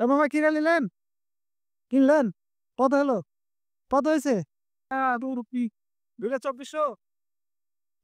মামা কিনে নিলেন? কিনলেন? কত হলো? কত হয়েছে? রুপি 2400।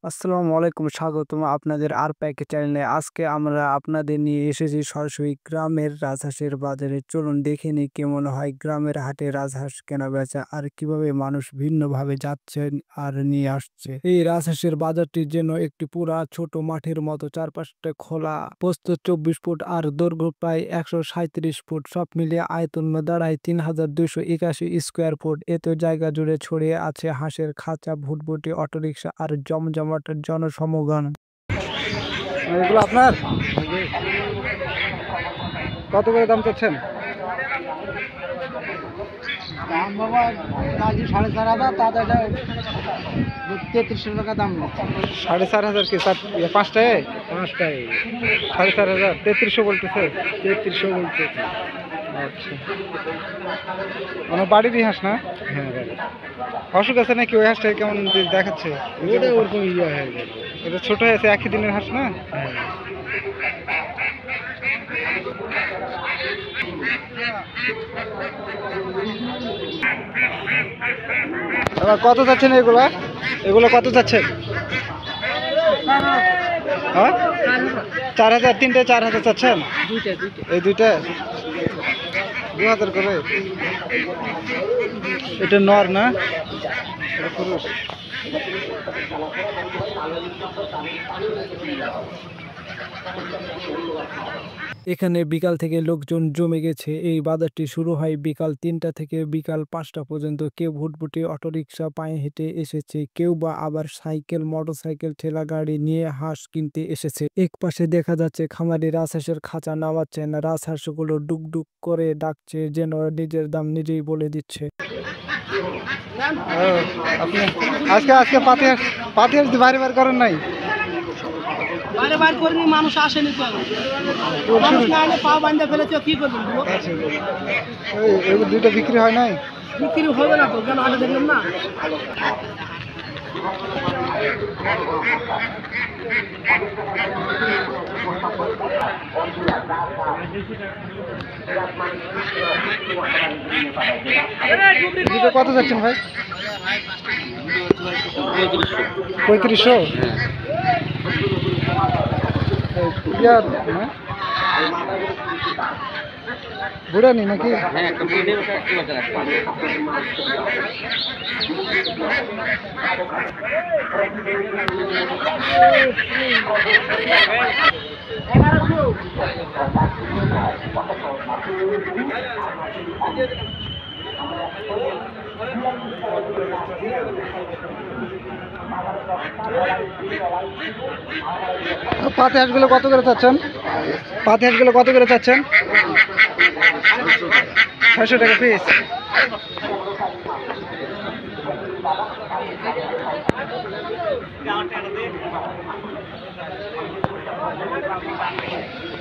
আসসালামু আলাইকুম, স্বাগতম আপনাদের আর প্যাকে চ্যানেলে। আজকে আমরা আপনাদের নিয়ে এসেছি সরাসরি গ্রামের রাজহাঁসের বাজারে। চলুন দেখে নিই কেমন হয় গ্রামের হাটে রাজহাঁস কেনা বেচা, আর কিভাবে মানুষ ভিন্নভাবে যাচ্ছেন আর নিয়ে আসছে। এই রাজহাঁসের বাজারটি যেন একটি পুরা ছোট মাঠের মতো, চারপাশটা খোলা, প্রস্থ 24 ফুট আর দৈর্ঘ্য প্রায় 137 ফুট, সব মিলিয়ে আয়তন দাঁড়ায় 3281 স্কোয়ার ফুট। এত জায়গা জুড়ে ছড়িয়ে আছে হাঁসের খাঁচা, ভুটভুটি, অটোরিকশা আর জমজমাট জনসমগণ। এগুলো আপনার? কত করে দাম চাচ্ছেন? দাম বাবা কাজী 4,500, তাদের 3300 টাকা দাম নিচ্ছে। 4,500 কি পাঁচটায়? পাঁচটায় 4,500, 3300 বলতেছে। 3300 বলতেছে। আচ্ছা, আমার বাড়িরই হাঁস না? হ্যাঁ বাবা, অসুখ আছে নাকি ওই হাঁসটা? কেমন দেখাচ্ছে? ওটা ওরকম ইয়ে হয়ে গেল। এটা ছোট হয়েছে, একই দিনের হাঁস না? হ্যাঁ আবার কত চাচ্ছেন এগুলা? এগুলো কত চাচ্ছেন? হ্যাঁ, 4,000, তিনটে 4,000 চাচ্ছেন? দুইটা এই দুইটা 2,000 করে। এটা নর না? এটা পুরুষ। এখানে বিকাল থেকে লোকজন জমে গেছে। এই বাজারটি শুরু হয় বিকাল 3টা থেকে বিকাল 5টা পর্যন্ত। কেউ ভুটভুটি, অটোরিকশা, পায়ে হেঁটে এসেছে, কেউ বা আবার সাইকেল, মোটরসাইকেল, ঠেলা গাড়ি নিয়ে হাঁস কিনতে এসেছে। এক পাশে দেখা যাচ্ছে খামারি রাজহাঁসের খাঁচা নামাচ্ছেন। রাজহাঁসগুলো ডুকডুক করে ডাকছে, যেন নিজের দাম নিজেই বলে দিচ্ছে। আপনি আজকে আজকে পাতি হাঁস বাড়ি বার করেন নাই? বাইরে বাইর করিনি, মানুষ আসেনি তো। মানুষ না এলে পা বান্ধা ফেলেছে, কি করবেন বলো? এগুলো দুইটা বিক্রি হয় নাই? বিক্রি হবে না তো, কেন আগে দেখলাম না। দুটো কত যাচ্ছেন ভাই? 3500। বুড়ানি নাকি? পাতি হাঁসগুলো কত করে চাচ্ছেন? পাতি হাঁসগুলো কত করে চাচ্ছেন? 600 টাকা পিস।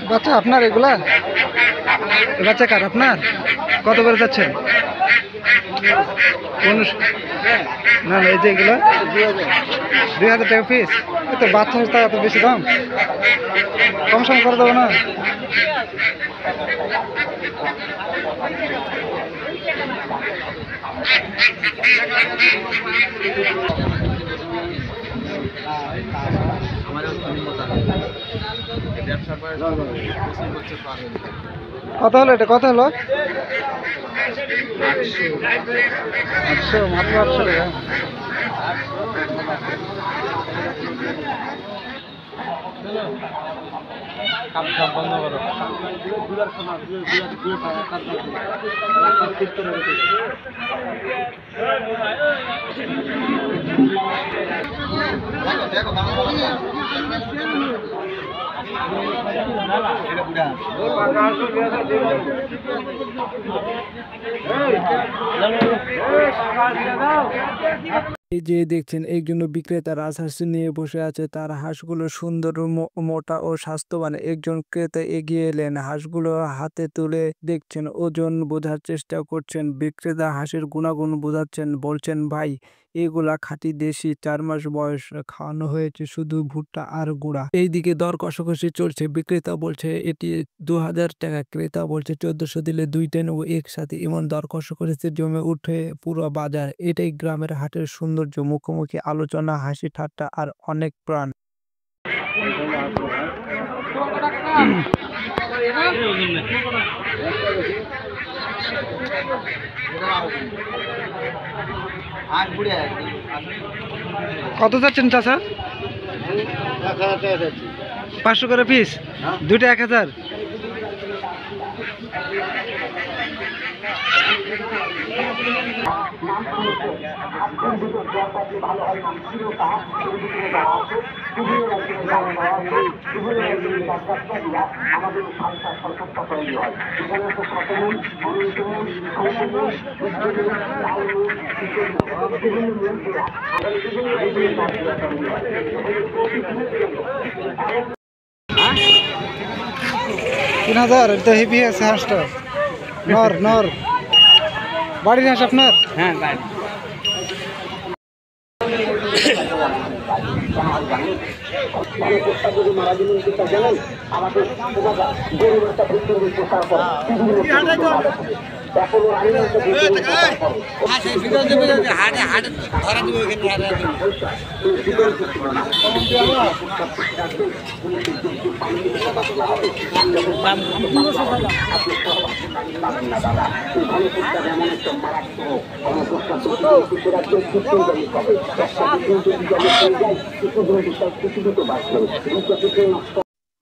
বাচ্চা আপনার এগুলা? বাচ্চা কার আপনার? কত করে যাচ্ছেন? না না, এই যে এগুলো 2,000 টাকা পিস। তো বাচ্চা হাঁস এত বেশি দাম, কম সম করে দেবো না? কত হলো এটা? কত হলো? 800, মাত্র 800 টাকা। এই যে দেখছেন, একজন বিক্রেতা রাজহাঁস নিয়ে বসে আছে। তার হাঁসগুলো সুন্দর, মোটা ও স্বাস্থ্যবান। একজন ক্রেতা এগিয়ে এলেন, হাঁসগুলো হাতে তুলে দেখছেন, ওজন বোঝার চেষ্টা করছেন। বিক্রেতা হাঁসের গুণাগুণ বোঝাচ্ছেন, বলছেন, ভাই এগুলা খাঁটি দেশি ৪ মাস বয়স খাওয়ানো হয়েছে শুধু ভুট্টা আর গুঁড়া। এইদিকে দর কষাকষি চলছে। বিক্রেতা বলছে এটি ৳২,০০০, ক্রেতা বলছে ১৪০০ দিলে ২টা নেব একসাথে। এমন দর কষাকষিতে জমে উঠে পুরো বাজার। এটাই গ্রামের হাটের সৌন্দর্য। মুখোমুখি আলোচনা, হাসি ঠাট্টা আর অনেক প্রাণ। কত যাচ্ছেন চাচা? 500 করে পিস, দুইটা 1000। তিন হাজার, এটা হেভি আছে হাঁসটা। নর নর বাড়ির হাঁস আপনার? হ্যাঁ বাড়ি।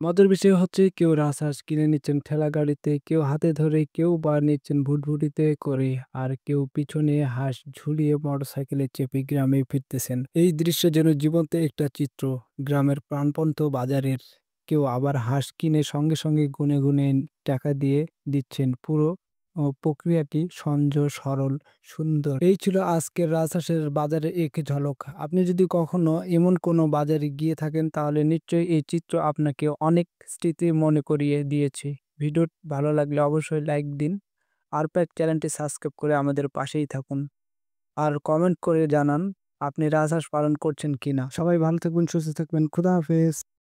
মজার বিষয় হচ্ছে কেউ রাজহাঁস কিনে নিচ্ছেন ঠেলা গাড়িতে, কেউ হাতে ধরে, কেউ বা নিচ্ছেন ভুটভুটিতে করে, আর কেউ পিছনে হাঁস ঝুলিয়ে মোটরসাইকেলে চেপে গ্রামে ফিরতেছেন। এই দৃশ্য যেন জীবন্ত একটা চিত্র গ্রামের প্রাণবন্ত বাজারের। কেউ আবার হাঁস কিনে সঙ্গে সঙ্গে গুনে গুনে টাকা দিয়ে দিচ্ছেন। পুরো প্রক্রিয়াটি সহজ, সরল, সুন্দর। এই ছিল আজকের রাজহাঁসের বাজারে এক ঝলক। আপনি যদি কখনো এমন কোনো বাজারে গিয়ে থাকেন তাহলে নিশ্চয়ই এই চিত্র আপনাকে অনেক স্মৃতি মনে করিয়ে দিয়েছে। ভিডিও ভালো লাগলে অবশ্যই লাইক দিন। আরপ্যাক চ্যানেলটি সাবস্ক্রাইব করে আমাদের পাশেই থাকুন। আর কমেন্ট করে জানান আপনি রাজহাঁস পালন করছেন কিনা। সবাই ভালো থাকবেন, সুস্থ থাকবেন। খুদা হাফেজ।